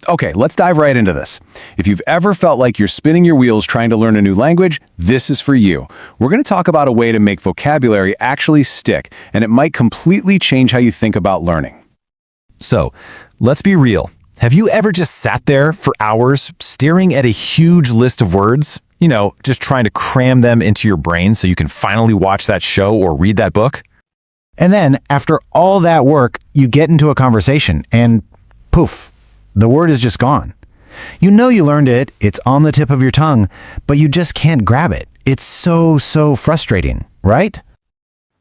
Okay, let's dive right into this. If you've ever felt like you're spinning your wheels trying to learn a new language, this is for you. We're going to talk about a way to make vocabulary actually stick, and it might completely change how you think about learning. So, let's be real. Have you ever just sat there for hours staring at a huge list of words? Just trying to cram them into your brain so you can finally watch that show or read that book? And then, after all that work, you get into a conversation and poof, the word is just gone. You know you learned it, it's on the tip of your tongue, but you just can't grab it. It's so frustrating, right?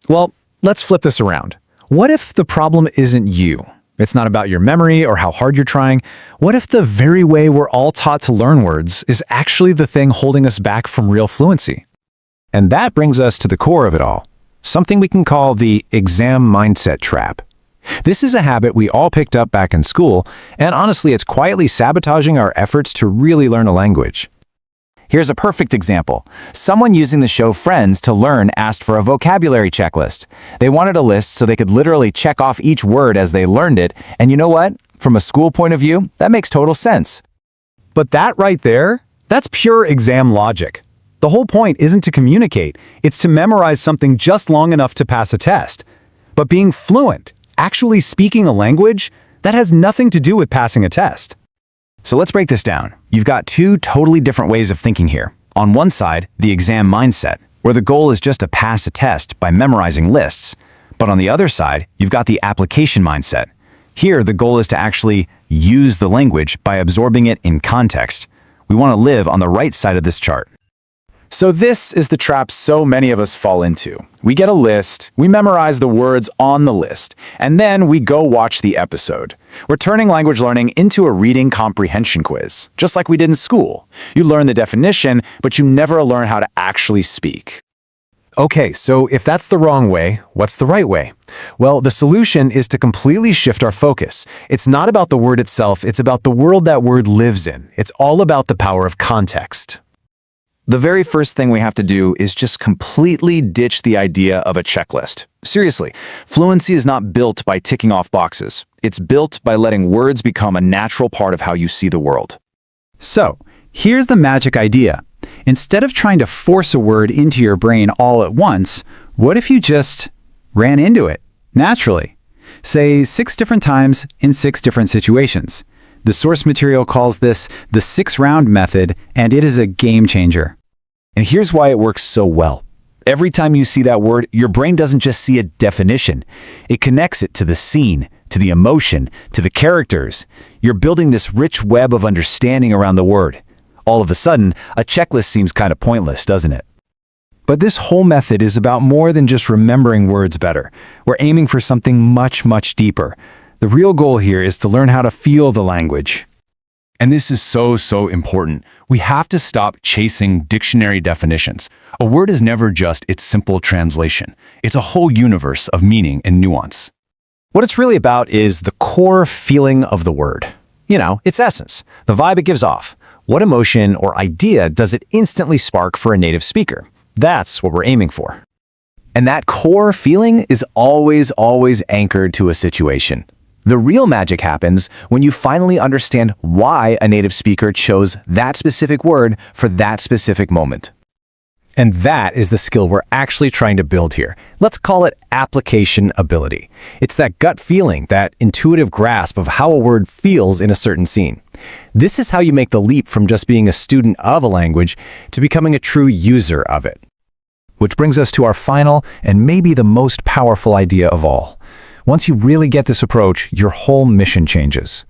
Well, let's flip this around. What if the problem isn't you? It's not about your memory or how hard you're trying. What if the very way we're all taught to learn words is actually the thing holding us back from real fluency? And that brings us to the core of it all, something we can call the exam mindset trap. This is a habit we all picked up back in school, and honestly, it's quietly sabotaging our efforts to really learn a language. Here's a perfect example. Someone using the show Friends to learn asked for a vocabulary checklist. They wanted a list so they could literally check off each word as they learned it, and you know what? From a school point of view, that makes total sense. But that right there, that's pure exam logic. The whole point isn't to communicate, it's to memorize something just long enough to pass a test. But being fluent, actually speaking a language, that has nothing to do with passing a test. So let's break this down. You've got two totally different ways of thinking here. On one side, the exam mindset, where the goal is just to pass a test by memorizing lists. But on the other side, you've got the application mindset. Here, the goal is to actually use the language by absorbing it in context. We want to live on the right side of this chart. So this is the trap so many of us fall into. We get a list, we memorize the words on the list, and then we go watch the episode. We're turning language learning into a reading comprehension quiz, just like we did in school. You learn the definition, but you never learn how to actually speak. Okay, so if that's the wrong way, what's the right way? Well, the solution is to completely shift our focus. It's not about the word itself, it's about the world that word lives in. It's all about the power of context. The very first thing we have to do is just completely ditch the idea of a checklist. Seriously, fluency is not built by ticking off boxes. It's built by letting words become a natural part of how you see the world. So, here's the magic idea. Instead of trying to force a word into your brain all at once, what if you just ran into it, naturally? Say 6 different times in 6 different situations. The source material calls this the 6-round method, and it is a game changer. And here's why it works so well. Every time you see that word, your brain doesn't just see a definition. It connects it to the scene, to the emotion, to the characters. You're building this rich web of understanding around the word. All of a sudden, a checklist seems kind of pointless, doesn't it? But this whole method is about more than just remembering words better. We're aiming for something much deeper. The real goal here is to learn how to feel the language. And this is so important. We have to stop chasing dictionary definitions. A word is never just its simple translation. It's a whole universe of meaning and nuance. What it's really about is the core feeling of the word. Its essence, the vibe it gives off. What emotion or idea does it instantly spark for a native speaker? That's what we're aiming for. And that core feeling is always anchored to a situation. The real magic happens when you finally understand why a native speaker chose that specific word for that specific moment. And that is the skill we're actually trying to build here. Let's call it application ability. It's that gut feeling, that intuitive grasp of how a word feels in a certain scene. This is how you make the leap from just being a student of a language to becoming a true user of it. Which brings us to our final and maybe the most powerful idea of all. Once you really get this approach, your whole mission changes.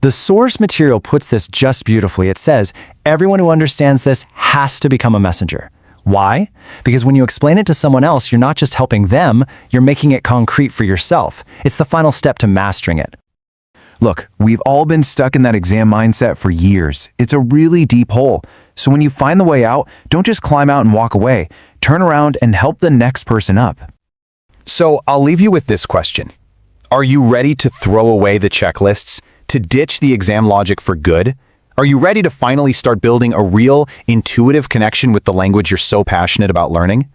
The source material puts this just beautifully. It says, everyone who understands this has to become a messenger. Why? Because when you explain it to someone else, you're not just helping them, you're making it concrete for yourself. It's the final step to mastering it. Look, we've all been stuck in that exam mindset for years. It's a really deep hole. So when you find the way out, don't just climb out and walk away. Turn around and help the next person up. So I'll leave you with this question. Are you ready to throw away the checklists, to ditch the exam logic for good? Are you ready to finally start building a real, intuitive connection with the language you're so passionate about learning?